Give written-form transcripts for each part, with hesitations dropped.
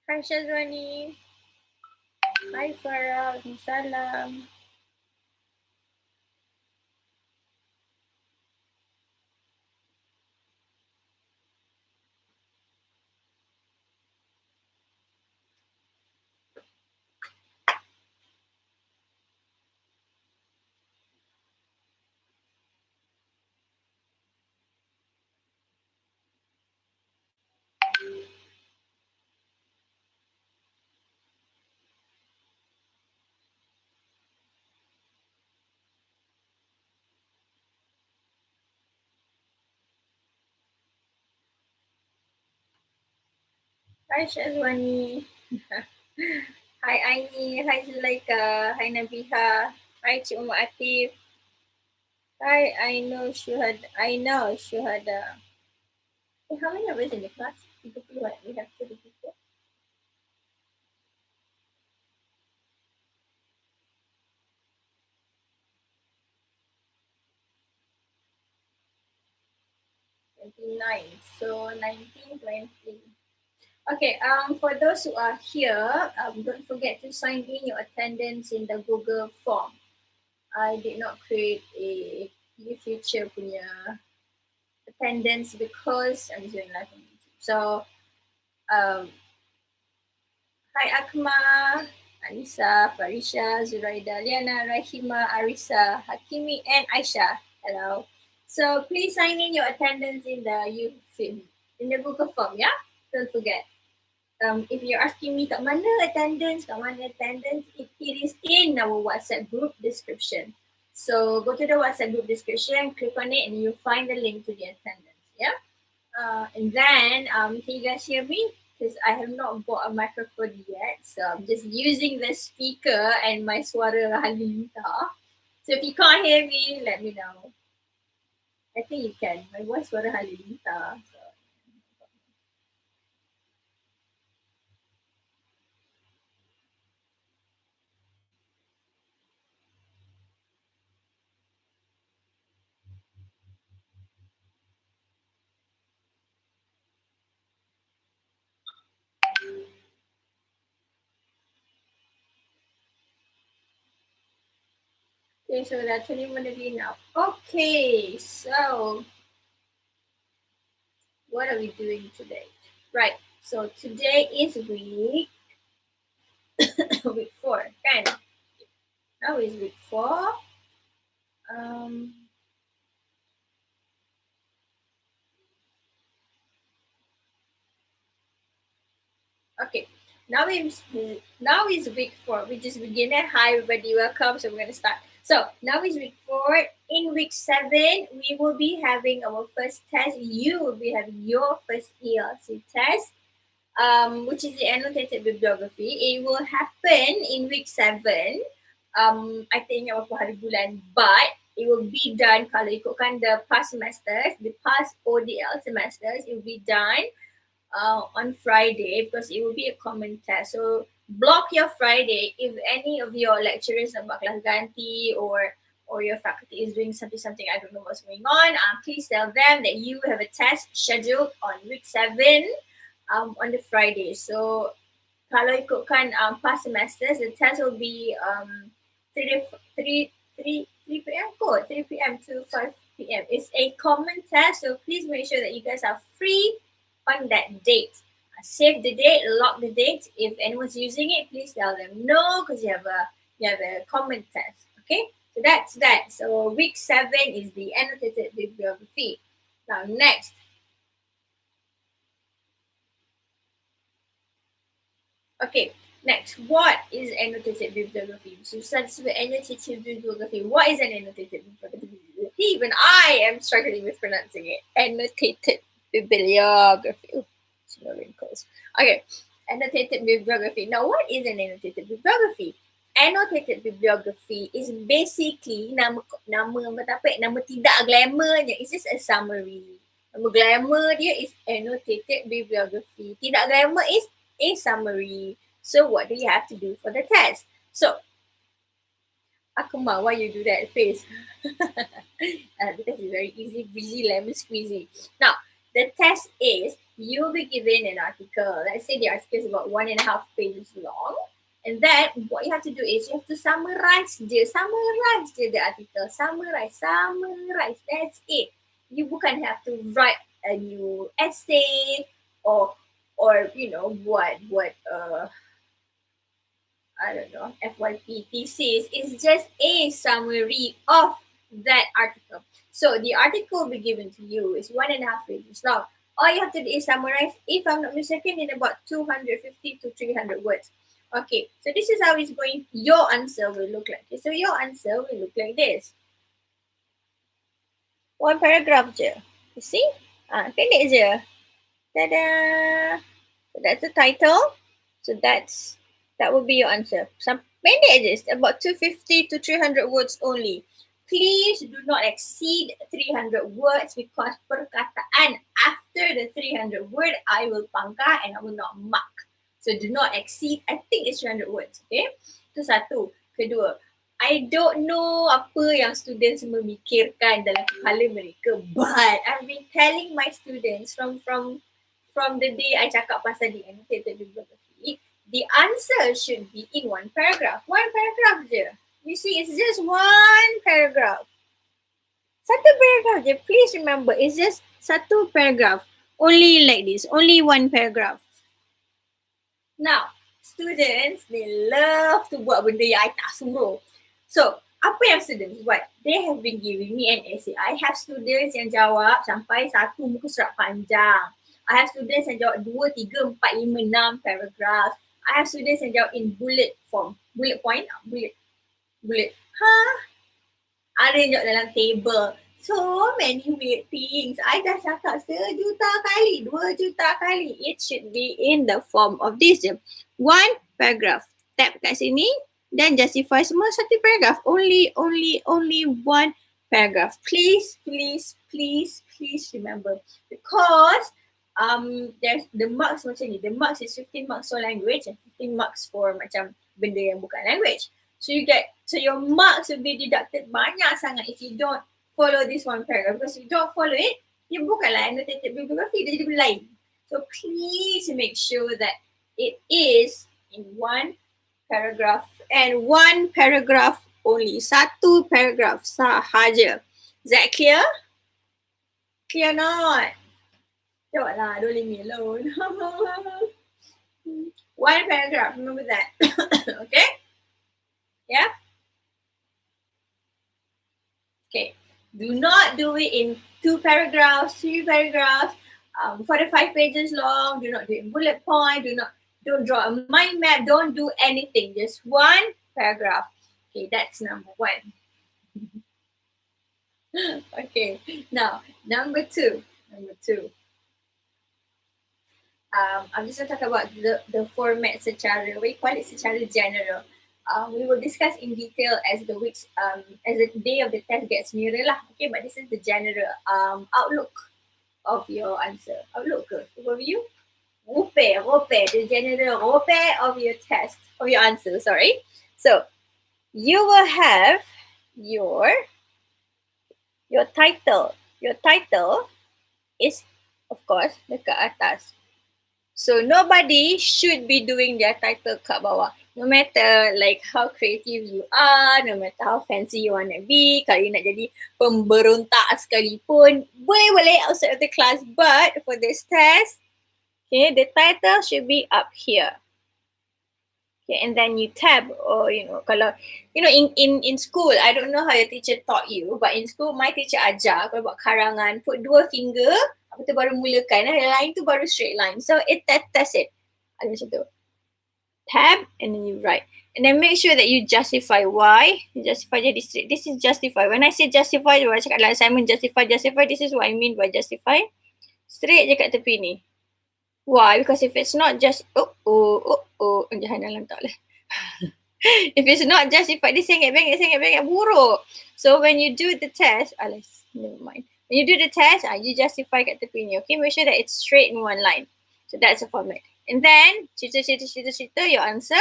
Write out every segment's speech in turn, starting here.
Hi Syazwani. Hi Farah. Salam. Hi Syazwani. Hi Aini. Hi Zulaika. Hi Nabiha. Hi Cik Umar Atif. Hi, I know Shuhada. How many of us in the class? 30 what? We have 30 people. 29. So 19, 20. Okay, for those who are here, don't forget to sign in your attendance in the Google form. I did not create a future punya attendance because I'm doing live on YouTube. So, um, hi Akma, Anissa, Farisha, Zuraida, Liana, Rahima, Arisa, Hakimi, and Aisha. Hello. So please sign in your attendance in the YouTube, in the Google form, yeah? Don't forget. If you're asking me kat mana attendance, it is in our WhatsApp group description. So go to the WhatsApp group description, click on it, and you'll find the link to the attendance. Yeah. And then, can you guys hear me? Because I have not bought a microphone yet, so I'm just using the speaker and my suara halilintar. So if you can't hear me, let me know. I think you can. My voice suara halilintar. So. Okay, so dah 20 minit now. Okay, so what are we doing today? Right, so today is week 4, kan? Now is week 4. Um, okay, now is week 4, which is beginner. Hi, everybody, welcome. So we're gonna start. So now is week 4. In week 7, we will be having our first test. You will be having your first ELC test. Which is the annotated bibliography. It will happen in week 7. I think berapa hari bulan, but it will be done kalau ikutkan the past semesters, the past ODL semesters, it will be done on Friday because it will be a common test. So block your Friday. If any of your lecturers nampak kelas ganti or your faculty is doing something, I don't know what's going on, please tell them that you have a test scheduled on week 7 on the Friday. So kalau ikutkan past semesters, the test will be 3 p.m. kot, 3 p.m. to 5 p.m. It's a common test, so please make sure that you guys are free on that date. Save the date, lock the date. If anyone's using it, please tell them no, because you have a common test. Okay, so that's that. So week 7 is the annotated bibliography. Now next. Okay, next. What is annotated bibliography? So starts with annotated bibliography. What is an annotated bibliography? Even I am struggling with pronouncing it. Annotated bibliography. Ooh, no wrinkles. Okay, annotated bibliography. Now, what is an annotated bibliography? Annotated bibliography is basically nama tidak glamournya. It's just a summary. Nama glamour dia is annotated bibliography. Tidak glamour is a summary. So what do you have to do for the test? So, Akmal, why you do that face? The test is very easy, breezy, lemon squeezy. Now, the test is you'll be given an article. Let's say the article is about 1.5 pages long. And then what you have to do is you have to summarize the article. Summarize. That's it. You bukan have to write a new essay or what I don't know, FYP thesis. Is just a summary of that article. So the article will be given to you is 1.5 pages long. All you have to do is summarize, if I'm not mistaken, in about 250 to 300 words. Okay, so this is how it's going. Your answer will look like this. So your answer will look like this. One paragraph je. You see? Pendek je. Ta-da! So that's the title. So that will be your answer. Some pendek je, about 250 to 300 words only. Please do not exceed 300 words because perkataan after the 300 word, I will pangkah and I will not mark. So do not exceed, I think it's 300 words. Okay? Itu satu. Kedua, I don't know apa yang students memikirkan dalam kepala mereka, but I've been telling my students from the day I cakap pasal the annotated bibliography, the answer should be in one paragraph. One paragraph je. You see, it's just one paragraph. Satu paragraph je. Please remember, it's just satu paragraph. Only like this. Only one paragraph. Now, students, they love to buat benda yang I tak suruh. So, apa yang students buat? They have been giving me an essay. I have students yang jawab sampai 1 muka surat panjang. I have students yang jawab 2, 3, 4, 5, 6 paragraph. I have students yang jawab in bullet form. Bullet point? Bullet. Ada yang jawab dalam table. So many weird things. I dah cakap 1 juta kali, 2 juta kali. It should be in the form of this je. One paragraph. Tap kat sini dan justify semua satu paragraph. Only one paragraph. Please remember. Because there's the marks macam ni. The marks is 15 marks for language and 15 marks for macam benda yang bukan language. So your marks will be deducted banyak sangat if you don't follow this one paragraph. Because if you don't follow it, dia bukanlah annotated bibliography, dia jadi benda lain. So please make sure that it is in one paragraph and one paragraph only. Satu paragraph sahaja. Is that clear? Clear not? Jawablah, don't leave me alone. One paragraph, remember that. Okay? Yeah? Okay. Do not do it in 2 paragraphs, 3 paragraphs, 45 pages long. Do not do it in bullet point. Don't draw a mind map. Don't do anything. Just one paragraph. Okay, that's number 1. Okay, now number 2. I'm just going to talk about the format secara, we call it secara general. We will discuss in detail as the weeks, as the day of the test gets nearer lah. Okay, but this is the general outlook of your answer. Outlook ke? Overview? Rope, the general rope of your test, of your answer, sorry. So, you will have your title. Your title is, of course, dekat atas. So, nobody should be doing their title kat bawah. No matter like how creative you are, no matter how fancy you want to be, kalau you nak jadi pemberontak sekalipun, boleh outside of the class. But for this test, Okay, the title should be up here. Okay, and then you tab, or kalau in school, I don't know how your teacher taught you, but in school my teacher ajar kalau buat karangan, put 2 finger, apa tu baru mulakan, yang lain tu baru straight line. So that's it. Ada macam tu. Tab and then you write. And then make sure that you justify why. You justify jadi straight. This is justify. When I say justify, I cakap dalam assignment justify. This is what I mean by justify. Straight je kat tepi ni. Why? Because if it's not just jangan dalam tak lah. If it's not justified, dia sengit-bengit buruk. So when you do the test, never mind. When you do the test, you justify kat tepi ni. Okay, make sure that it's straight in one line. So that's the format. And then, cerita, your answer.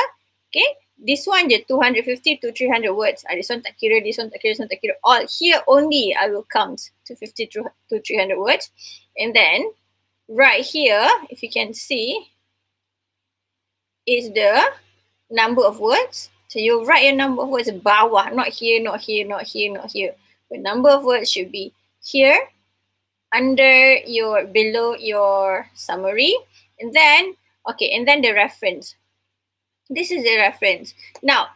Okay, this one je 250 to 300 words. This one tak kira, this one tak kira. All here only I will count 250 to 300 words. And then, right here, if you can see, is the number of words. So you write your number of words bawah, not here. The number of words should be here, below your summary, and then the reference. This is the reference. Now,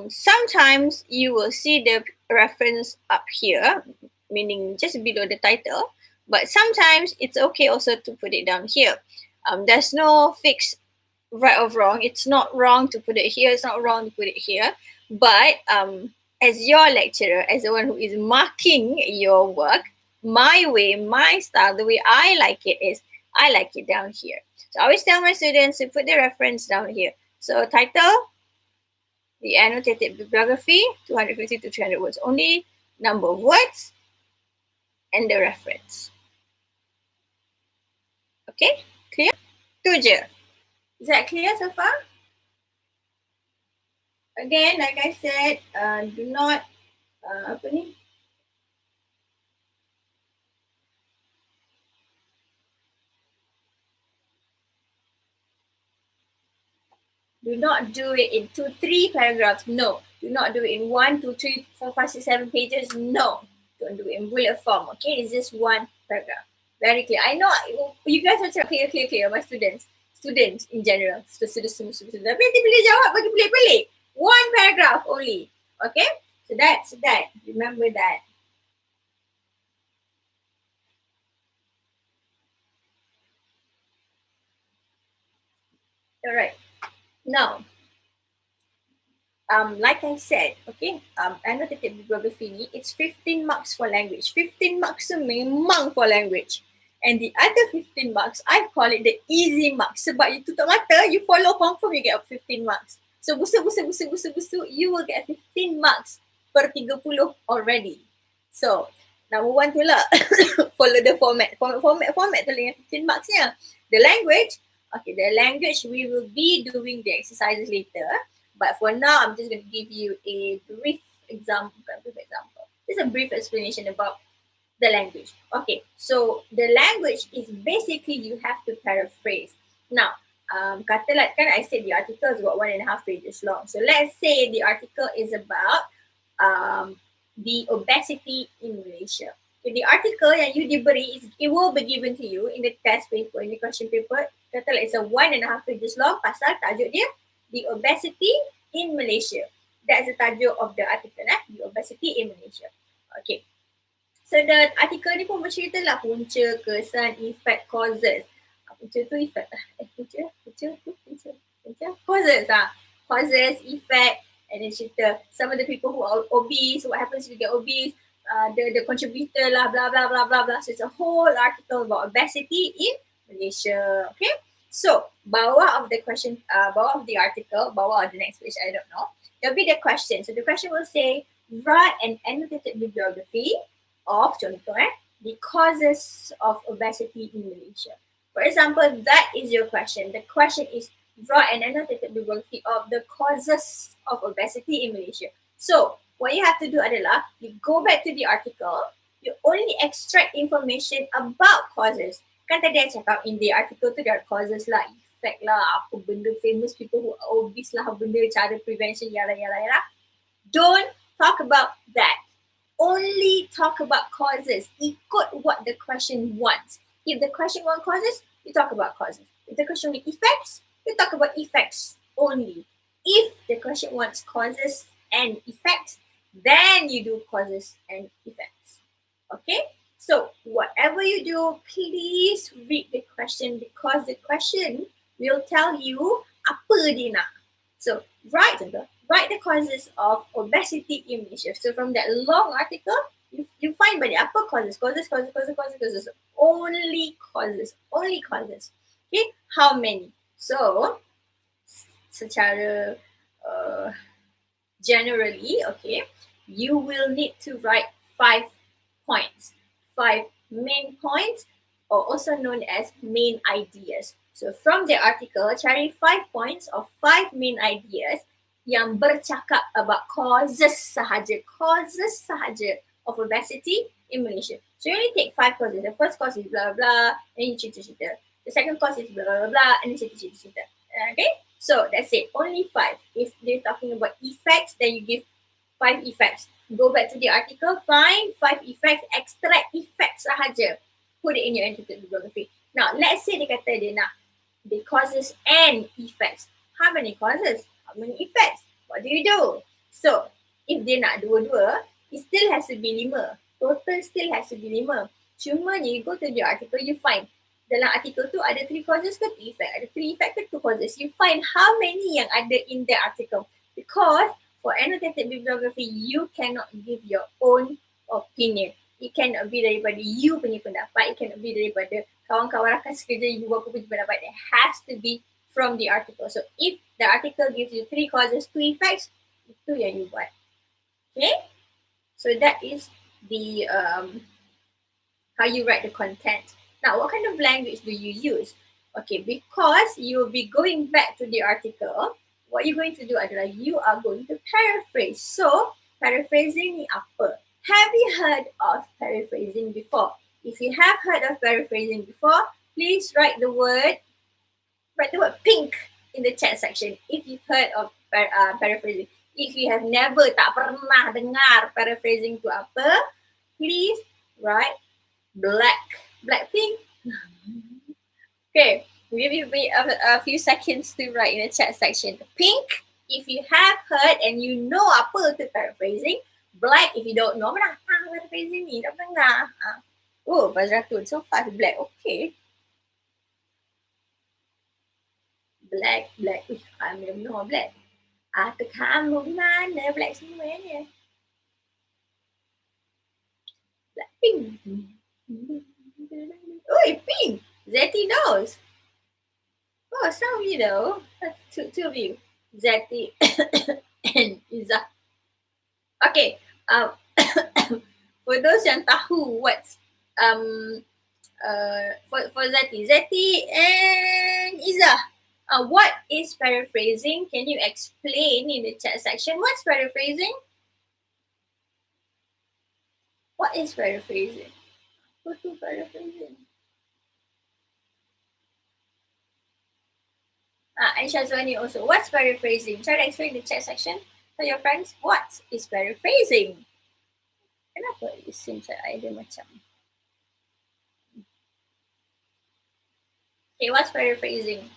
sometimes you will see the reference up here, meaning just below the title, but sometimes it's okay also to put it down here. There's no fixed right or wrong. It's not wrong to put it here. It's not wrong to put it here. But as your lecturer, as the one who is marking your work, my way, my style, the way I like it is I like it down here. So I always tell my students to put the reference down here. So title, the annotated bibliography, 250 to 300 words only, number of words, and the reference. Okay, clear? Tu je. Is that clear so far? Again, like I said, do not do not do it in 2-3 paragraphs. No. Do not do it in 1, 2, 3, 4, 5, 6, 7 pages. No. Don't do it in bullet form. Okay, it's just one paragraph. Very clear. I know you guys are clear. My students in general. Students. Tapi nanti boleh jawab bagi pelik-pelik. One paragraph only. Okay? So that's that. Remember that. Alright. Now, like I said, okay, annotated bibliography ni, it's 15 marks for language. 15 marks memang for language. And the other 15 marks, I call it the easy marks. Sebab you tutup mata, you follow, confirm you get 15 marks. So busu, you will get 15 marks per 30 already. So, number one tu lah, follow the format. Format tu lah yang 15 marksnya. The language, we will be doing the exercises later. But for now, I'm just going to give you a brief example. Just a brief explanation about the language. Okay, so the language is basically you have to paraphrase. Now, katalah kan I said the article is about 1.5 pages long. So let's say the article is about the obesity in Malaysia. Okay, the article yang you diberi, it will be given to you in the test paper, in the question paper. Katalah it's a 1.5 pages long, pasal tajuk dia the obesity in Malaysia. That's the tajuk of the article, the obesity in Malaysia. Okay. So the article ni pun bercerita lah punca, kesan, effect, causes. Punca tu effect lah. Punca. Causes lah. Causes, effect, and then cerita some of the people who are obese, what happens if you get obese, the contributor lah, blah, blah, blah, blah, blah. So it's a whole article about obesity in Malaysia. Okay. So, bawah of the question, bawah of the article, bawah of the next page, I don't know, there'll be the question. So the question will say, write an annotated bibliography of, contoh, the causes of obesity in Malaysia. For example, that is your question. The question is, write an annotated bibliography of the causes of obesity in Malaysia. So, what you have to do adalah, you go back to the article, you only extract information about causes. Kan tadi I cakap in the article tu there are causes lah, effect lah, apa benda famous people who are obese lah, benda cara prevention, yala. Don't talk about that. Only talk about causes. Ikut what the question wants. If the question wants causes, you talk about causes. If the question with effects, you talk about effects only. If the question wants causes and effects, then you do causes and effects. Okay? So whatever you do, please read the question because the question will tell you apa dia nak. So write the causes of obesity in Malaysia. So from that long article, you find by the apa causes. Only causes. Okay, how many? So secara generally, okay, you will need to write 5 points. 5 main points, or also known as main ideas. So from the article, cari 5 points or 5 main ideas yang bercakap about causes sahaja of obesity in Malaysia. So you only take 5 causes. The first cause is blah blah, and you cerita-cerita. The second cause is blah blah blah, and you cerita-cerita. Okay, so that's it. Only 5. If they're talking about effects, then you give 5 effects. Go back to the article, find 5 effects, extract effects sahaja. Put it in your annotated bibliography. Now, let's say dia kata dia nak the causes and effects. How many causes? How many effects? What do you do? So, if dia nak dua-dua, it still has to be 5. Total still has to be 5. Cuma you go to the article, you find dalam artikel tu ada 3 causes ke 2 effect, ada 3 effect ke 2 causes. You find how many yang ada in the article. Because for annotated bibliography, you cannot give your own opinion. It cannot be daripada you punya pendapat. It cannot be daripada kawan-kawan rakan sekerja you apa punya pendapat. It has to be from the article. So if the article gives you 3 causes, 2 effects, itu yang you buat. Okay? So that is the how you write the content. Now, what kind of language do you use? Okay, because you will be going back to the article, what you're going to do adalah you are going to paraphrase. So, paraphrasing ni apa? Have you heard of paraphrasing before? If you have heard of paraphrasing before, please write the word pink in the chat section. If you've heard of paraphrasing. If you have never, tak pernah dengar paraphrasing tu apa, please write Blackpink. Okay, we'll give you a few seconds to write in the chat section. Pink, if you have heard and you know apa tu paraphrasing. Black, if you don't know, mana paraphrasing ni, tak pernah. Oh, Fazratun, so fast black, okay. Black. Uish, I belum know black. Kamu di mana? Black semuanya. Blackpink. Oh, pink. Zeti knows. Oh, some of you know. That's two of you. Zeti and Iza. Okay. For those yang tahu what's for Zeti and Iza. What is paraphrasing? Can you explain in the chat section? What's paraphrasing? What is paraphrasing? What is paraphrasing? And Shazwani also. What's paraphrasing? Try to explain in the chat section to your friends. What is paraphrasing? Kenapa it seems that I ada macam. Okay, what's paraphrasing?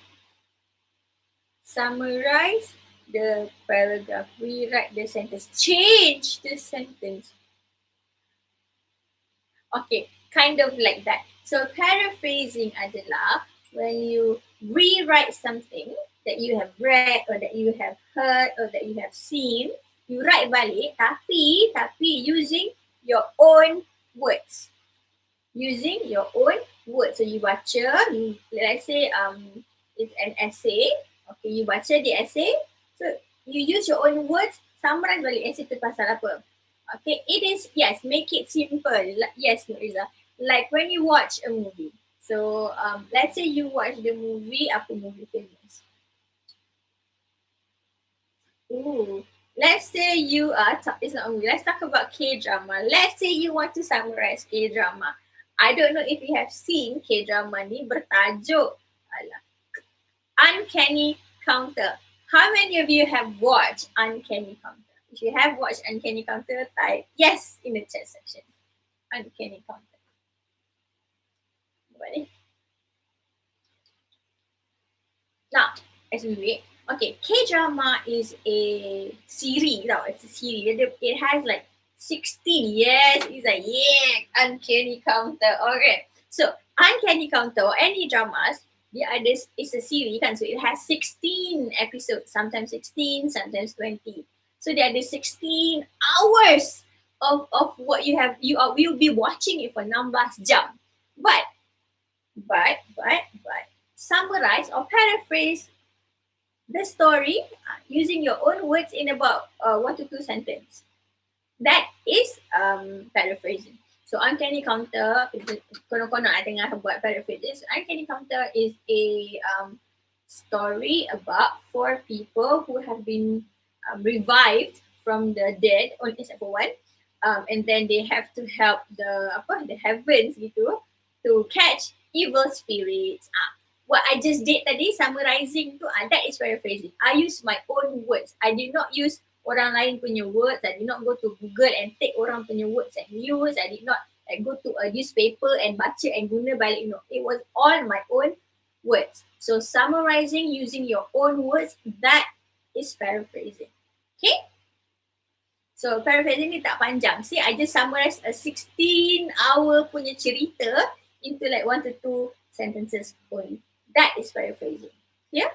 Summarize the paragraph. Rewrite the sentence. Change the sentence. Okay, kind of like that. So paraphrasing adalah when you rewrite something that you have read or that you have heard or that you have seen, you write balik tapi using your own words. Using your own words. So you baca, let's say it's an essay. Okay, you baca the essay. So you use your own words, summarize balik essay tu pasal apa. Okay, it is, yes, make it simple. Yes, Nuriza. Like when you watch a movie. So let's say you watch the movie, apa movie famous? Ooh, let's say you are, it's not a movie, let's talk about K-drama. Let's say you want to summarize K-drama. I don't know if you have seen K-drama ni bertajuk Uncanny Counter. How many of you have watched Uncanny Counter? If you have watched Uncanny Counter, type yes in the chat section. Uncanny Counter. What ni? Now, as we wait, okay, K-drama is a series tau. It's a series. It has like 16. Yes, it's like, yeah, Uncanny Counter. Okay. So, Uncanny Counter or any dramas, the others is a series kan. So, it has 16 episodes. Sometimes 16, sometimes 20. So, there are 16 hours of what you'll be watching it for 16 jam. But summarize or paraphrase the story using your own words in about 1 to 2 sentences. That is paraphrasing. So Uncanny Counter, konon-konon I tengah buat paraphrases. Uncanny Counter is a story about 4 people who have been revived from the dead, only except for one. And then they have to help the heavens gitu to catch evil spirits. What I just did tadi, summarizing tu, that is paraphrasing. I use my own words. I did not use orang lain punya words. I did not go to Google and take orang punya words and use. I did not go to a newspaper and baca and guna balik. No, it was all my own words. So summarizing using your own words, that is paraphrasing. Okay? So paraphrasing ni tak panjang. See, I just summarize a 16-hour punya cerita into like 1 to 2 sentences only. That is paraphrasing. Yeah?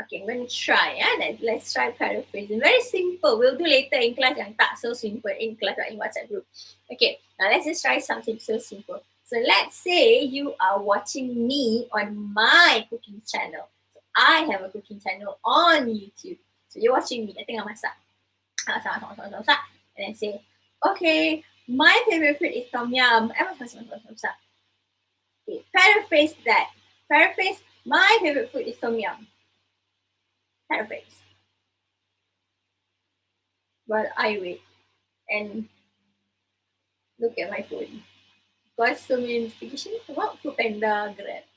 Okay, I'm going to try. Let's try paraphrasing. Very simple. We'll do later in class yang tak so simple in class or in WhatsApp group. Okay, now let's just try something so simple. So let's say you are watching me on my cooking channel. So I have a cooking channel on YouTube. So you're watching me. I tengah masak. And then say, okay, my favorite food is tom yum. Okay, paraphrase that. Paraphrase, my favorite food is tom yum. Paraphrase. While I wait and look at my phone. Got so many notifications about Foodpanda, Grab.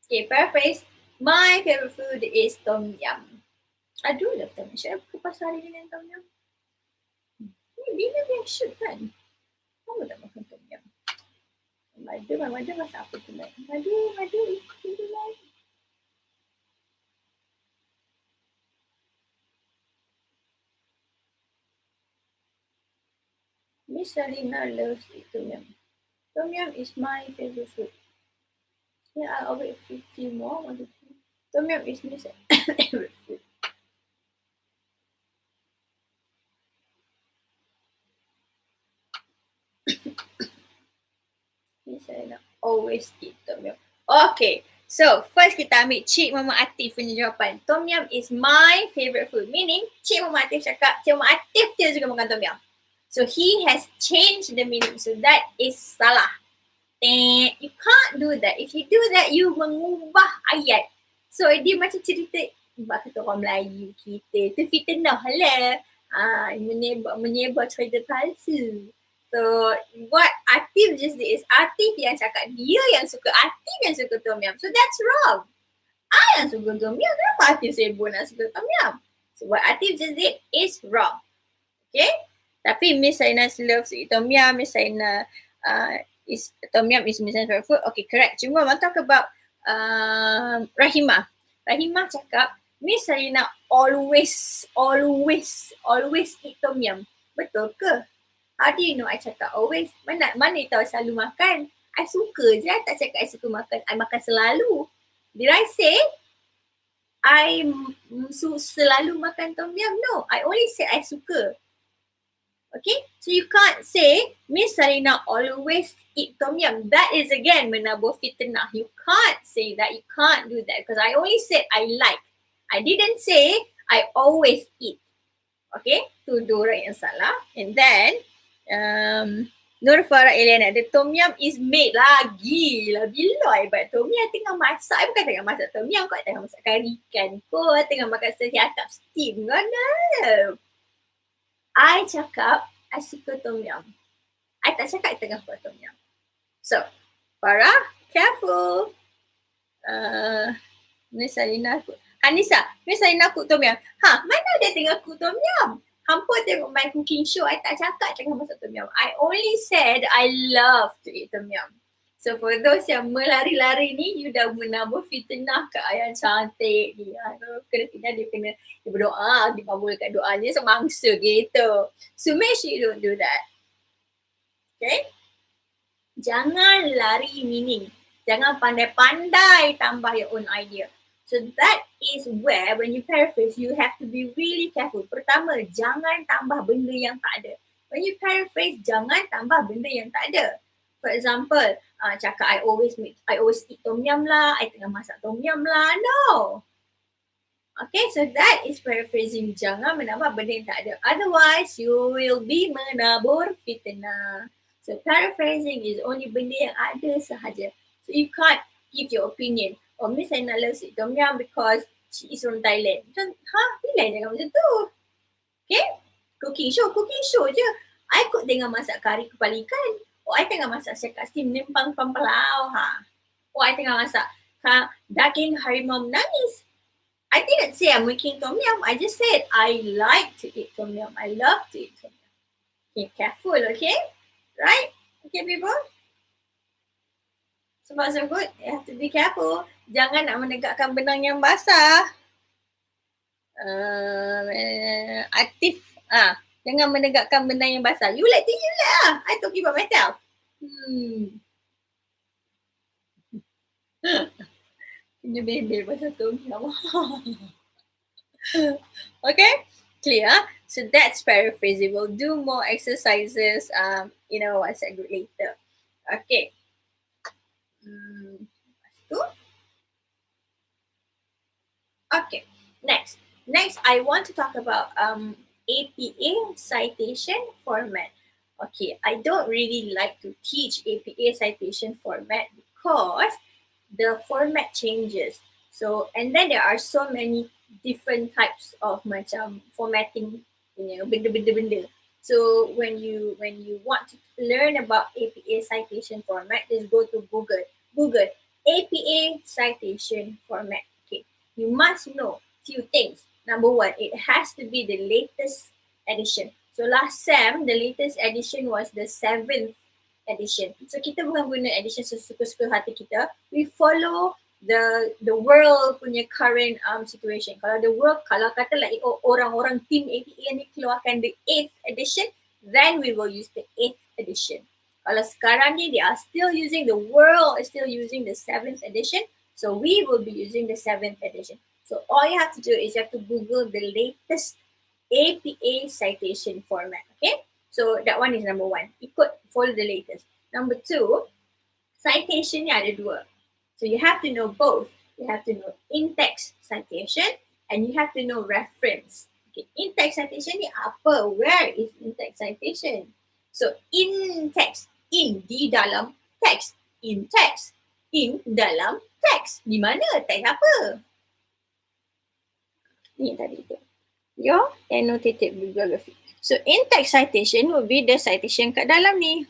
Okay, paraphrase, my favorite food is tom yum. I do love tom yum. Should I kupas hari ni dengan tom yum? Maybe I should kan. Kamu tak makan tom yum? My mother masak apa tonight? Madu, cooking tonight. Miss Salina loves tom yum. Tom yum is my favorite food. Yeah, I'll wait a few more. Tom yum is Miss favorite food. Miss Salina always eat tom yum. Okay, so first kita ambil Cik Mama Atif punya jawapan. Tom yum is my favorite food. Meaning, Cik Mama Atif cakap, Cik Mama Atif dia juga makan tom yum. So he has changed the meaning. So that is salah. You can't do that. If you do that, you mengubah ayat. So dia macam cerita, kata orang Melayu kita, tu fitnah lah. Menyebar cerita palsu. So what Atif just did is Atif yang cakap dia yang suka, Atif yang suka tom yum. So that's wrong. I yang suka tom yum. Kenapa Atif sibuk nak suka tom yum? So what Atif just did is wrong. Okay? Tapi Miss Saina loves tom yum. Miss Saina tom yum is Miss Saina's favorite food. Okay, correct. Cuma I talk about Rahimah. Rahimah cakap Miss Saina always eat tom yum. Betul ke? How do you know I cakap always? Mana tahu selalu makan? I suka je. I tak cakap I suka makan. I makan selalu. Did I say I selalu makan tom yum? No, I only say I suka. Okay, so you can't say Miss Salina always eat tom yum. That is again menabur fitnah. You can't say that. You can't do that because I only said I like. I didn't say I always eat. Okay, tu dua orang yang salah. And then Nur Farah Eliana, the tom yum is made lagi lah. Bila I buat tom yum, I tengah masak. I bukan tengah masak tom yum, kau tengah masak kari ikan kot, tengah makan sehiatap steam. No. I cakap I suka tom yum. I tak cakap I tengah buat tom yum. So, Farah, careful. Miss Salina cook. Hanisa, Miss Salina cook tom yum. Mana dia tengah cook tom yum? Hampa tengok my cooking show, I tak cakap tengah masak tom yum. I only said I love to eat tom yum. So for those yang melari-lari ni, you dah menabur fitnah kat ayah cantik ni. Kena fitnah, dia berdoa, dikabulkan doanya semangsa gitu. So make sure you don't do that. Okay? Jangan lari meaning. Jangan pandai-pandai tambah your own idea. So that is where when you paraphrase, you have to be really careful. Pertama, jangan tambah benda yang tak ada. When you paraphrase, jangan tambah benda yang tak ada. For example, cakap I always eat tom yum lah, I tengah masak tom yum lah. No. Okay, so that is paraphrasing. Jangan menambah benda yang tak ada. Otherwise, you will be menabur fitnah. So paraphrasing is only benda yang ada sahaja. So you can't give your opinion. Oh, Miss Aina loves it tom yum because she is from Thailand. Macam, Thailand jangan macam tu. Okay? Cooking show je. I cook tengah masak kari kepala ikan. Oh, I tengah masak sekat steam nempang pampalau. Oh, I tengah masak daging harimau menangis. I didn't say I'm making tom yum. I just said I like to eat tom yum. I love to eat tom yum. Okay, careful, okay? Right? Okay, people? So far so good. You have to be careful. Jangan nak menegakkan benang yang basah. Atif. Jangan menegakkan benang yang basah. You like to you lah. I talking about myself. Punya bebel pasal tom yum. Okay? Clear? So that's paraphrasing. We'll do more exercises in our WhatsApp group later. Okay. Okay. Next, I want to talk about APA citation format. Okay, I don't really like to teach APA citation format because the format changes. So, and then there are so many different types of macam formatting, benda-benda. So when you want to learn about APA citation format, just go to Google APA citation format. Okay, you must know few things. Number one, it has to be the latest edition. So last SEM, the latest edition was the 7th edition. So kita bukan guna edition sesuka-suka hati kita. We follow the world punya current situation. Kalau the world, kalau katalah orang-orang team APA ni keluarkan the 8th edition, then we will use the 8th edition. Kalau sekarang ni, the world is still using the 7th edition, so we will be using the 7th edition. So all you have to do is you have to Google the latest APA citation format, okay? So that one is number one. Follow the latest. Number two, citation ni ada dua. So you have to know both. You have to know in-text citation and you have to know reference. Okay, in-text citation ni apa? Where is in-text citation? So in-text, di dalam text. In-text, in dalam text. Di mana? Text apa? Ni tadi tu. Your annotated bibliography. So in-text citation would be the citation kat dalam ni.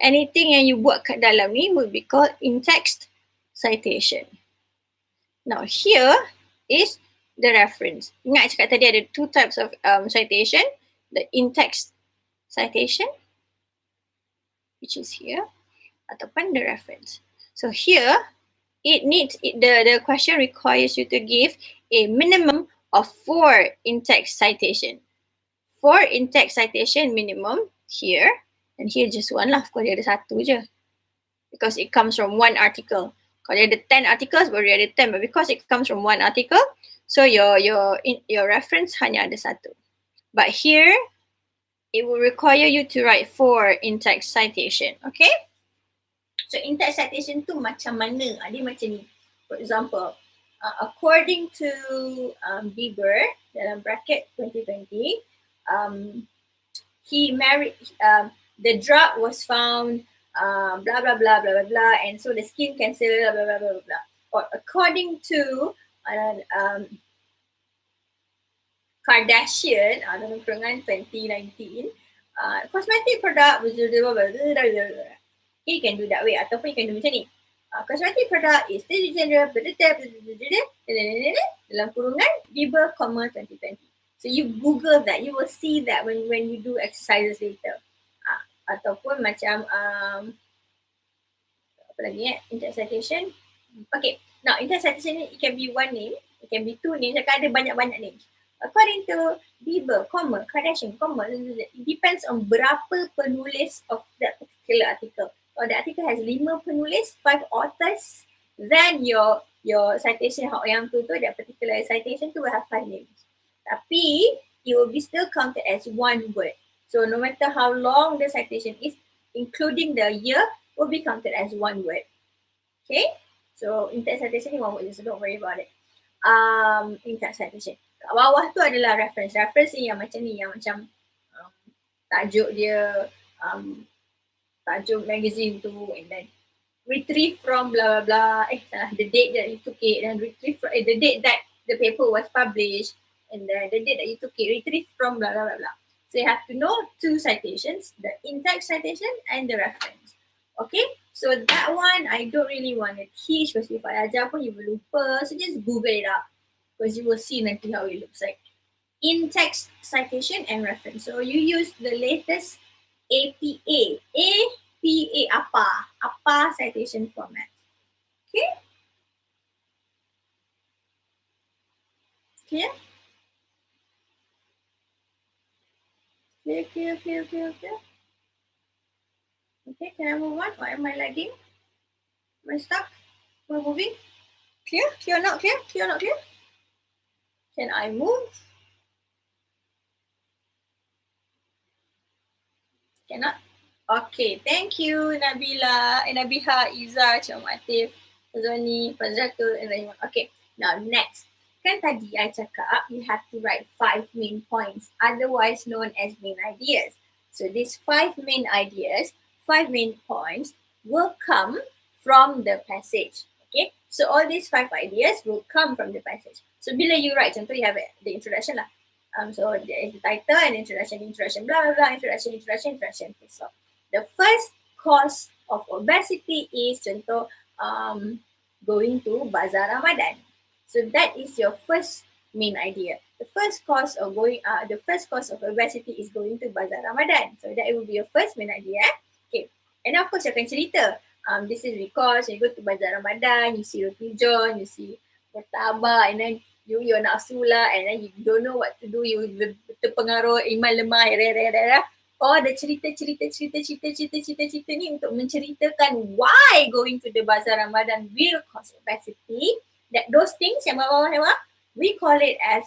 Anything yang you buat kat dalam ni would be called in-text citation. Now here is the reference. Ingat cakap tadi ada two types of citation. The in-text citation, which is here, ataupun the reference. So here, the question requires you to give a minimum of 4 in-text citation. 4 in-text citation minimum here, and here just one lah. Of course dia ada satu je. Because it comes from one article. Kalau dia ada 10 articles, baru dia ada 10. But because it comes from one article, so your reference hanya ada satu. But here, it will require you to write 4 in-text citation. Okay? So in-text citation tu macam mana? Dia macam ni. For example, according to Bieber dalam bracket 2020, he married, the drug was found, blah blah blah blah blah blah, and so the skin cancer, blah blah blah blah blah. Or according to Kardashian, dalam perangan 2019, cosmetic product, blah blah blah blah blah. You can do that way, ataupun you can do macam ni. Cosmetic product is dalam kurungan Bieber, 2020. So you Google that, you will see that when you do exercises later. Ataupun macam Apa lagi in-text citation. Okay, now in-text citation it can be one name, it can be two names, akan ada banyak-banyak names. According to Bieber, Kardashian, it depends on berapa penulis of that particular article. Kalau the article has 5 penulis, 5 authors, then your citation yang tu that particular citation tu will have 5 names. Tapi it will be still counted as one word. So no matter how long the citation is, including the year, will be counted as one word. Okay? So in-text citation ni one word, so don't worry about it. In-text citation. Kat bawah tu adalah reference. Reference ni yang macam tajuk dia, tajuk magazine tu, and then retrieve from blah blah blah. The date that you took it, and retrieve from the date that the paper was published, and then the date that you took it, retrieve from blah blah blah blah. So you have to know 2 citations, the in-text citation and the reference. Okay, so that one I don't really want to teach because if I ajar pun you will lupa, so just Google it up because you will see nanti how it looks like. In-text citation and reference. So you use the latest APA. APA apa citation format. Okay? Clear? Clear. Okay, can I move on? Or am I lagging? Am I stuck? Am I moving? Clear? Clear or not clear? Clear or not clear? Can I move? Cannot? Okay, thank you Nabila, Nabiha, Iza, Cik Matif, Zoni, Fazratul, and Rahimah. Okay, now next. Kan tadi I cakap you have to write 5 main points, otherwise known as main ideas. So these 5 main ideas, 5 main points will come from the passage. Okay, so all these 5 ideas will come from the passage. So bila you write, contoh you have the introduction lah. So there is the title and introduction, blah blah blah, introduction. So the first cause of obesity is contoh going to Bazar Ramadan. So that is your first main idea. The first cause of obesity is going to Bazar Ramadan. So that will be your first main idea. Okay, and of course you akan cerita. This is because you go to Bazar Ramadan, you see roti john, you see martabak, and then you're nafsu lah, and then you don't know what to do, you terpengaruh iman lemah, or the cerita ni untuk menceritakan why going to the Bazar Ramadan will cause obesity. That those things yang bawah-bawah, we call it as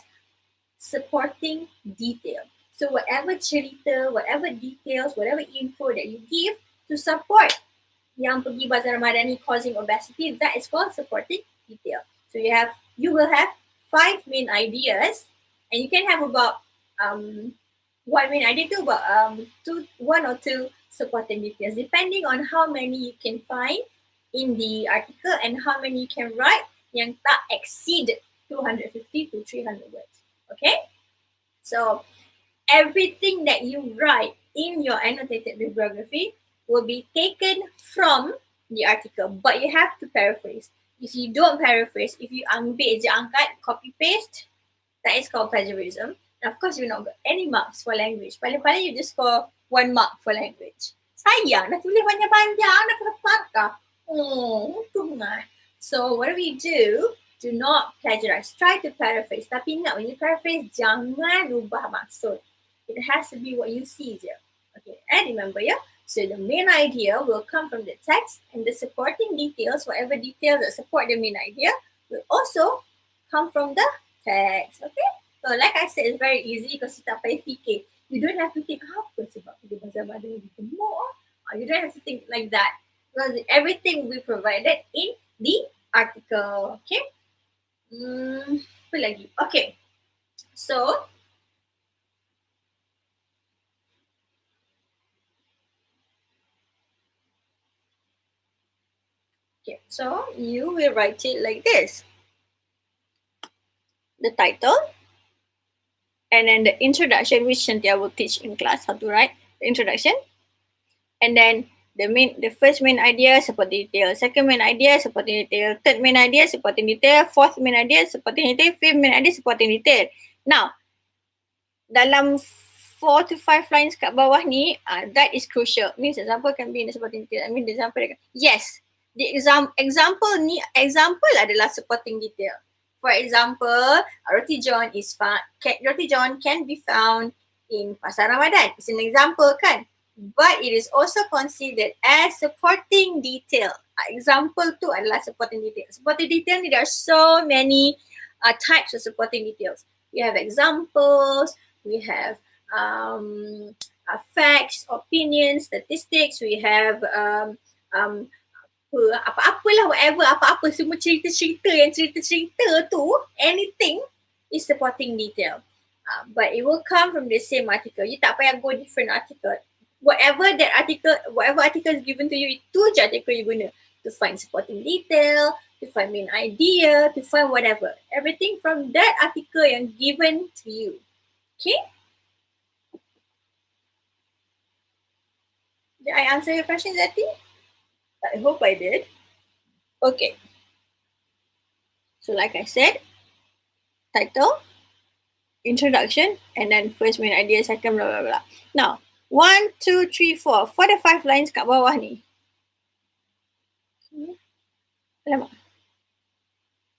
supporting detail. So whatever cerita, whatever details, whatever info that you give to support yang pergi Bazar Ramadan ni causing obesity, that is called supporting detail. So you will have 5 main ideas, and you can have about one main idea to about 1 or 2 supporting details, depending on how many you can find in the article and how many you can write yang tak exceed 250 to 300 words. Okay? So everything that you write in your annotated bibliography will be taken from the article, but you have to paraphrase. If you don't paraphrase, if you ambil je angkat, copy paste, that is called plagiarism. And of course, you not got any marks for language. Paling-paling you just score 1 mark for language. Sayang, dah tulis panjang-panjang, dah kelakar. Untungan. So what do we do? Do not plagiarize. Try to paraphrase. Tapi ingat, when you paraphrase, jangan ubah maksud. It has to be what you see je. Okay, and remember, yeah? So the main idea will come from the text, and the supporting details, whatever details that support the main idea, will also come from the text. Okay? So like I said, it's very easy because you tak payah fikir. You don't have to think, apa sebab dia bazar badan lagi gemuk? You don't have to think like that. Because everything will be provided in the article. Okay? Apa lagi? Okay. So, you will write it like this. The title, and then the introduction, which Cynthia will teach in class how to write the introduction. And then the first main idea, supporting detail. Second main idea, supporting detail. Third main idea, supporting detail. Fourth main idea, supporting detail. Fifth main idea, supporting detail. Now, dalam 4 to 5 lines kat bawah ni, that is crucial. Means example can be in the supporting detail. I mean the example, yes, The example adalah supporting detail. For example, roti john can be found in Pasar Ramadan. It's an example kan? But it is also considered as supporting detail. Example tu adalah supporting detail. Supporting detail ni there are so many types of supporting details. We have examples, we have facts, opinions, statistics, we have apa-apalah whatever, apa-apa semua cerita-cerita yang cerita-cerita tu, anything is supporting detail. But it will come from the same article. You tak payah go different article. Whatever article is given to you, itu je article you guna to find supporting detail, to find main idea, to find whatever. Everything from that article yang given to you. Okay? Did I answer your question, Zati? I hope I did. Okay. So like I said, title, introduction, and then first main idea, second blah blah blah. Now, 1, 2, 3, 4. For the 5 lines kat bawah ni. Alamak.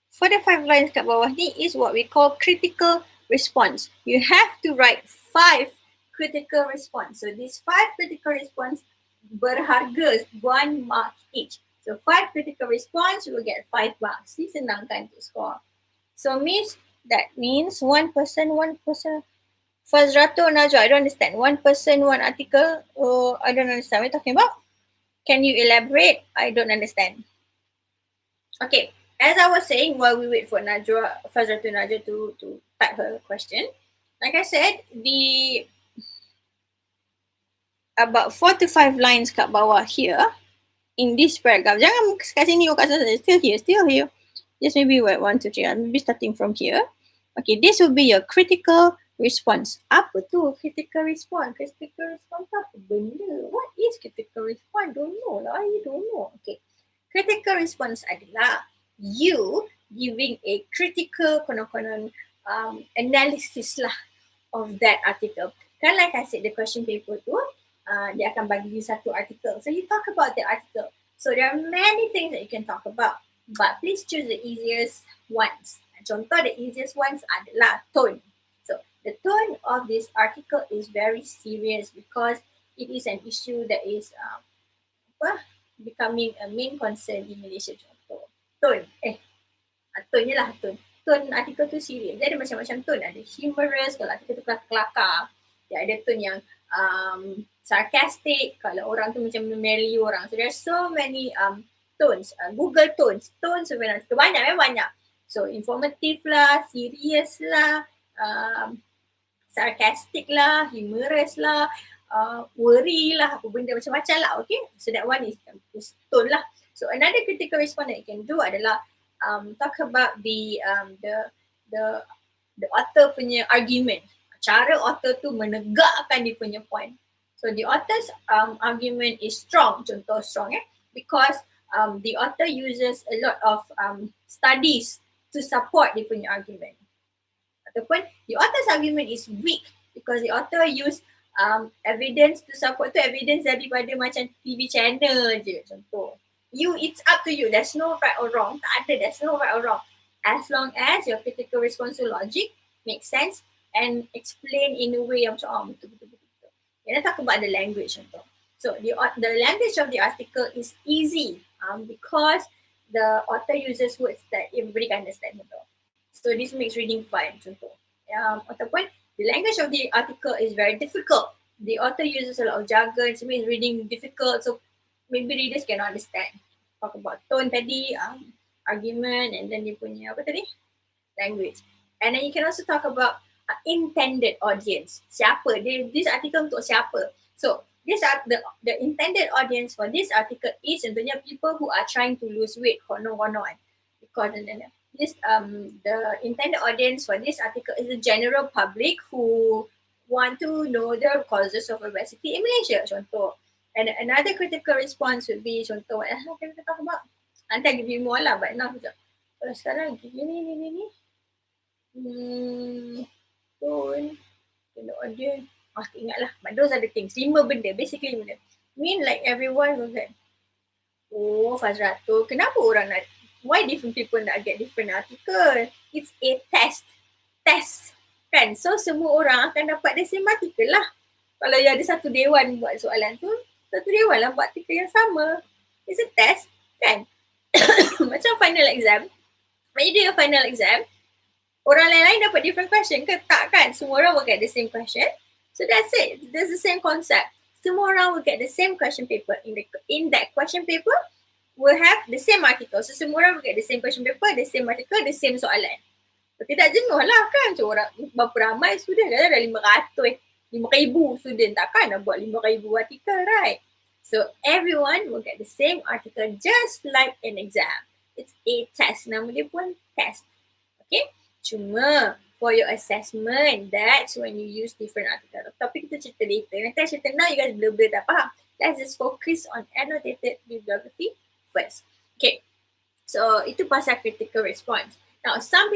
For the 5 lines kat bawah ni is what we call critical response. You have to write 5 critical response. So these 5 critical response berharga 1 mark each. So 5 critical response, you will get 5 marks. Ni senang kan to score. So that means 1 person. Fazrato Najwa, I don't understand. 1 person, 1 article. Oh, I don't understand what you're talking about. Can you elaborate? I don't understand. Okay, as I was saying while we wait for Fazrato Najwa to type her question, like I said, about 4 to 5 lines kat bawah here in this paragraph. Jangan kat sini kat sana. Still here. Just maybe 1, 2, 3. I'll be starting from here. Okay, this will be your critical response. Apa tu critical response? Critical response apa benda? What is critical response? Don't know lah. You don't know. Okay. Critical response adalah you giving a critical analysis lah of that article. Kan like I said, the question paper tu, dia akan bagi you satu article. So you talk about the article. So there are many things that you can talk about. But please choose the easiest ones. Contoh the easiest ones adalah tone. So the tone of this article is very serious because it is an issue that is becoming a main concern in Malaysia. Contoh tone. Tone je lah tone. Tone artikel tu serius. Dia ada macam-macam tone. Ada humorous, kalau artikel tu kelakar-kelakar. Dia ada tone yang sarcastic, kalau orang tu macam merry orang. So there are so many tones, Google tones sebenarnya banyak. So informative lah, serious lah, sarcastic lah, humorous lah, worry lah, apa benda macam-macam lah. Okay, so that one is tone lah. So another critical response that you can do adalah talk about the author punya argument, cara author tu menegakkan dia punya point. So the author's argument is strong, contoh strong because the author uses a lot of studies to support dia punya argument. Ataupun the author's argument is weak because the author use evidence to support tu, evidence daripada macam TV channel je contoh. It's up to you. There's no right or wrong. Tak ada, there's no right or wrong. As long as your critical response to logic makes sense and explain in a way yang macam betul. And then talk about the language contoh. So the language of the article is easy because the author uses words that everybody can understand. So this makes reading fun. Contoh. Ataupun the language of the article is very difficult. The author uses a lot of jargon, so it makes reading difficult. So maybe readers cannot understand. Talk about tone tadi, argument, and then dia punya language. And then you can also talk about intended audience. Siapa? This article untuk siapa? So the intended audience for this article is tentunya people who are trying to lose weight, konon. Because the intended audience for this article is the general public who want to know the causes of obesity in Malaysia, contoh. And another critical response would be contoh what can we talk about? Nanti I give you more lah, but now kalau sekarang ni tone, audience. Ingatlah, but those are the things. 5 benda, basically 5 benda. Mean like everyone will get Oh, Fazratul, kenapa orang nak, why different people nak get different article? It's a test. Test. Kan? So, semua orang akan dapat the same article lah. Kalau ada satu dewan buat soalan tu, satu dewan lah buat artikel yang sama. It's a test. Kan? Macam final exam. When you do your final exam, orang lain-lain dapat different question ke? Tak kan? Semua orang will get the same question. So that's it. There's the same concept. Semua orang will get the same question paper. In that question paper, will have the same article. So semua orang will get the same question paper, the same article, the same soalan. Tidak jenuh lah kan. Macam orang, berapa ramai student? Ada 500, 5,000 student. Takkan nak buat 5,000 artikel, right? So everyone will get the same article just like an exam. It's a test. Nama dia pun test. Okay? Cuma for your assessment, that's when you use different article. Topik kita cerita later. Nanti I cerita now, you guys blur-blur tak faham. Let's just focus on annotated bibliography first. Okay. So itu pasal critical response. Now some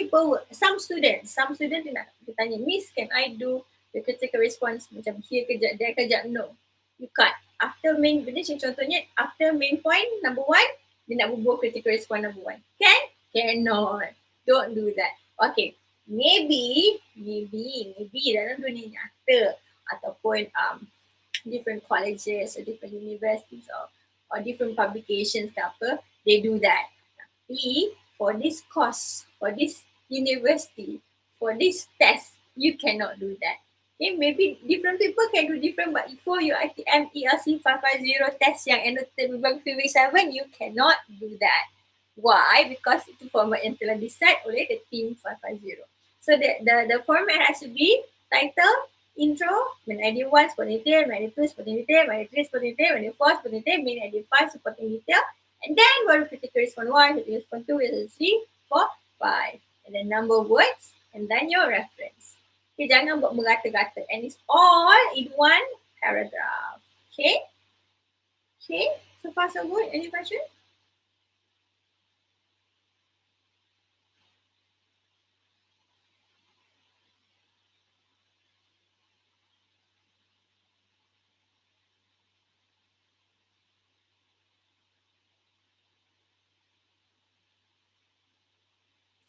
students nak tanya, Miss, can I do the critical response macam here kejap, there kejap? No. You can't. After main, contohnya after main point number 1, dia nak bubuh critical response number 1. Can? Cannot. Don't do that. Okay, maybe dalam dunia nyata ataupun different colleges or different universities or different publications ke apa, they do that. Tapi for this course, for this university, for this test, you cannot do that. Okay, maybe different people can do different, but for your ITM ELC 550 test yang annotated bibliography week 7, you cannot do that. Why? Because itu format yang telah decide oleh the team 550. So the format has to be title, intro, main idea 1, supporting detail, main idea 2, supporting detail, main idea 3, supporting detail, main idea 4, supporting detail, main idea 5, supporting detail, and then baru critical response 1, critical response 2, critical 3, 4, 5. And then number of words, and then your reference. Okay, jangan buat merata-rata. And it's all in one paragraph. Okay? Okay, so far so good. Any question?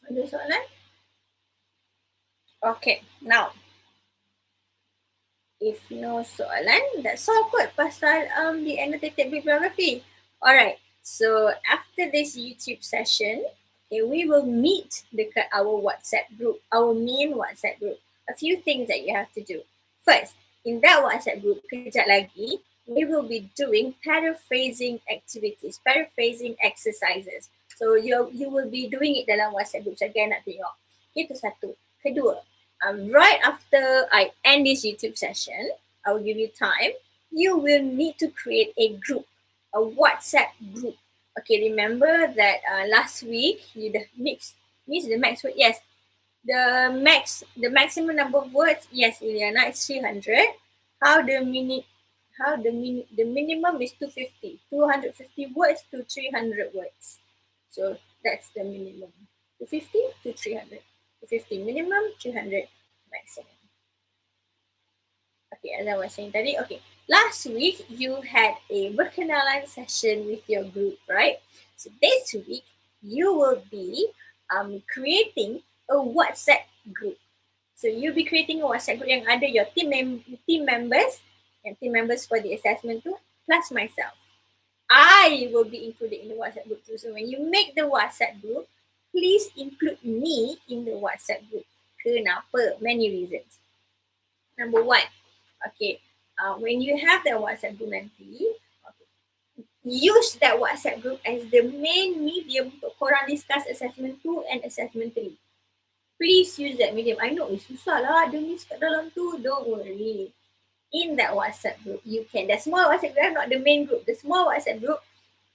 Ada soalan? Okay, now if no soalan, that's all kot pasal the annotated bibliography. Alright, so after this YouTube session, okay, we will meet dekat our WhatsApp group, our main WhatsApp group. A few things that you have to do. First, in that WhatsApp group, kejap lagi, we will be doing paraphrasing activities, paraphrasing exercises. So you will be doing it dalam WhatsApp group. Saya nak tengok. Itu satu. Kedua, right after I end this YouTube session, I will give you time. You will need to create a group, a WhatsApp group. Okay, remember that last week you missed the max word. Yes, the maximum number of words. Yes, Ileana, it's 300. The minimum is 250. 250 words to 300 words. So that's the minimum. 250 to 300. 250 minimum, 300 maximum. Okay, as I was saying tadi, okay. Last week, you had a berkenalan session with your group, right? So this week, you will be creating a WhatsApp group. So you'll be creating a WhatsApp group yang ada your team members, and team members for the assessment too, plus myself. I will be included in the WhatsApp group too. So when you make the WhatsApp group, please include me in the WhatsApp group. Kenapa? Many reasons. Number 1, okay, when you have the WhatsApp group nanti, okay, use that WhatsApp group as the main medium untuk korang discuss assessment 2 and assessment 3. Please use that medium. I know, susah lah ada miss kat dalam tu. Don't worry. In that WhatsApp group, you can, the small WhatsApp group, not the main group, the small WhatsApp group,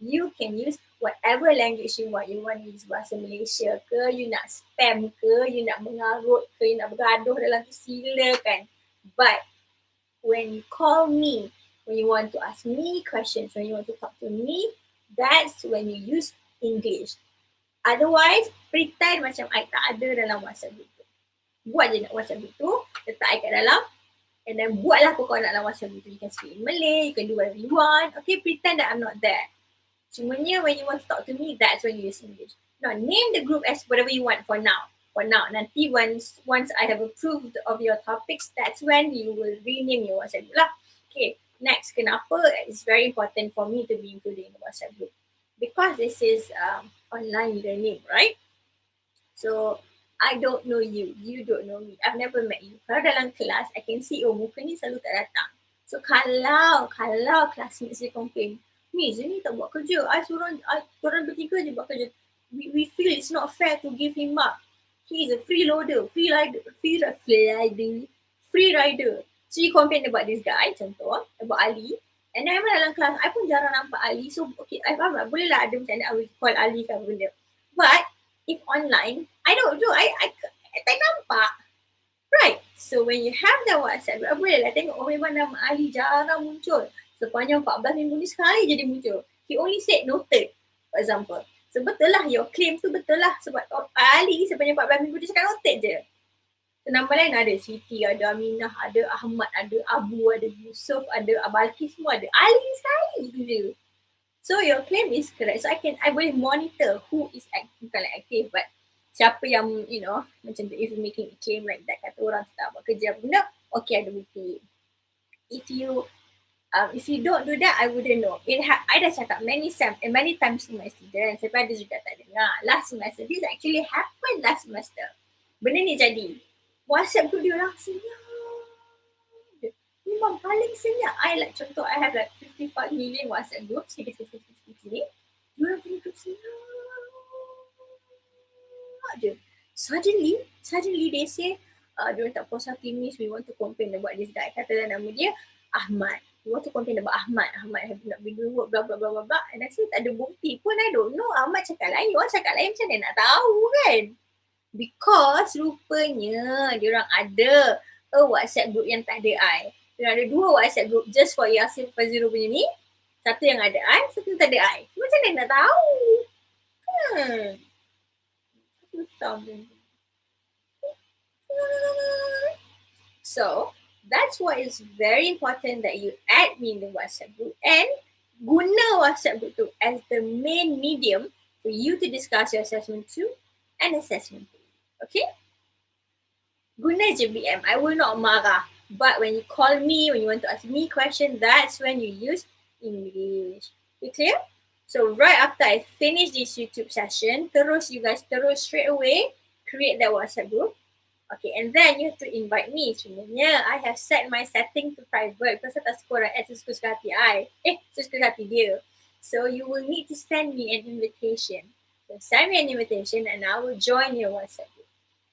you can use whatever language you want. You want to use bahasa Malaysia ke, you nak spam ke, you nak mengarut ke, you nak bergaduh dalam tu, silakan. But when you call me, when you want to ask me questions, when you want to talk to me, that's when you use English. Otherwise, pretend macam I tak ada dalam WhatsApp group tu. Buat je nak WhatsApp group tu, letak I kat dalam, and then buatlah apa kau nak dalam WhatsApp group tu. You can speak in Malay, you can do whatever you want. Okay, pretend that I'm not there. Cumanya when you want to talk to me, that's when you use English. Now name the group as whatever you want for now. For now, nanti once I have approved of your topics, that's when you will rename your WhatsApp group lah. Okay, next, kenapa it's very important for me to be included in the WhatsApp group? Because this is online learning, right? So I don't know you, you don't know me. I've never met you. Kalau dalam kelas, I can see, oh muka ni selalu tak datang. So kalau classmates dia complain, Miss, ni tak buat kerja. Korang bertiga je buat kerja. We feel it's not fair to give him mark. He is a freeloader, free rider. So you complain about this guy, contoh, about Ali. And then dalam kelas, I pun jarang nampak Ali. So okay, I faham lah. Boleh lah ada macam mana I will call Ali kan benda. But if online, I don't know. I tak nampak. Right. So when you have the WhatsApp group, boleh lah tengok memang nama Ali jarang muncul. Sepanjang 14 minggu ni sekali jadi muncul. He only said noted, for example. So betul lah, your claim tu betul lah. Sebab Ali sepanjang 14 minggu dia cakap noted je. So nama lain ada Siti, ada Aminah, ada Ahmad, ada Abu, ada Yusuf, ada Abalki, semua ada. Ali sekali tu je. So your claim is correct. So I boleh monitor who is active, bukan like active, but siapa yang, you know, macam tu, if you making a claim like that, kata orang tak buat kerja apa benda, okay, ada bukti. If you don't do that, I wouldn't know. I dah cakap many times to my students, sampai ada juga tak dengar. Last semester, this actually happened last semester. Benda ni jadi. WhatsApp group dia orang senyap. Memang paling senyap. Contoh, I have like 55 million WhatsApp group, sikit-sikit ni. Dia orang punya group senyap je. Suddenly they say, dia orang tak puas hati, Miss, we want to complain about this guy. Kata nama dia Ahmad. We want to complain about Ahmad. Ahmad have not been doing work, blah blah blah blah blah. And I say tak ada bukti pun, I don't know. Ahmad cakap lain, orang cakap lain, macam mana nak tahu kan? Because rupanya dia orang ada a WhatsApp group yang tak ada I. Dia ada 2 WhatsApp group just for Yasin Fazirul punya ni. Satu yang ada I, satu yang tak ada I. Macam mana nak tahu? So that's why it's very important that you add me in the WhatsApp group and guna WhatsApp group tu as the main medium for you to discuss your assessment 2 and assessment 3. Okay? Guna je BM. I will not marah. But when you call me, when you want to ask me question, that's when you use English. You clear? So right after I finish this YouTube session, you guys straight away create that WhatsApp group. Okay, and then you have to invite me. Sebenarnya, I have set my setting to private because saya tak suka orang add suka hati I. Suka hati dia. So you will need to send me an invitation. So send me an invitation and I will join your WhatsApp group.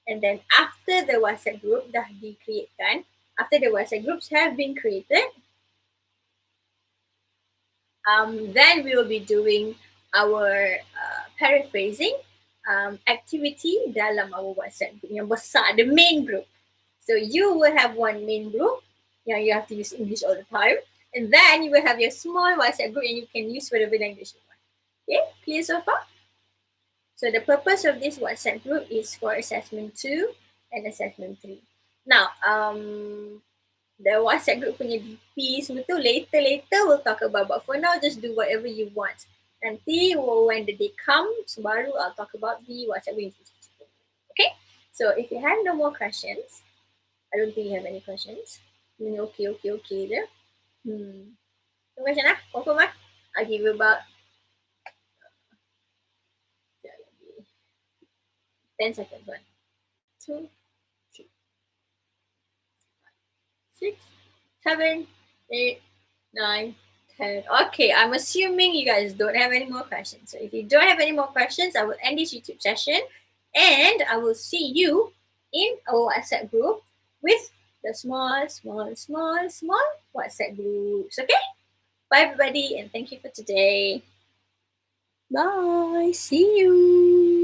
And then after the WhatsApp group dah di-createkan, after the WhatsApp groups have been created, then we will be doing our paraphrasing activity dalam our WhatsApp group yang besar, the main group. So you will have one main group yang you have to use English all the time, and then you will have your small WhatsApp group and you can use whatever language you want. Okay, clear so far? So the purpose of this WhatsApp group is for assessment 2 and assessment 3. Now, the WhatsApp group punya DP semua tu later we'll talk about, but for now just do whatever you want. Nanti when the day comes, baru I'll talk about the WhatsApp group. Okay? So if you have no more questions, I don't think you have any questions. Okay je. No question lah? Confirm lah? I'll give you about 10 seconds. 1, 2, 3, 6, 7, 8, 9, 10. Okay, I'm assuming you guys don't have any more questions. So if you don't have any more questions, I will end this YouTube session and I will see you in our WhatsApp group with the small WhatsApp groups. Okay? Bye everybody and thank you for today. Bye. See you.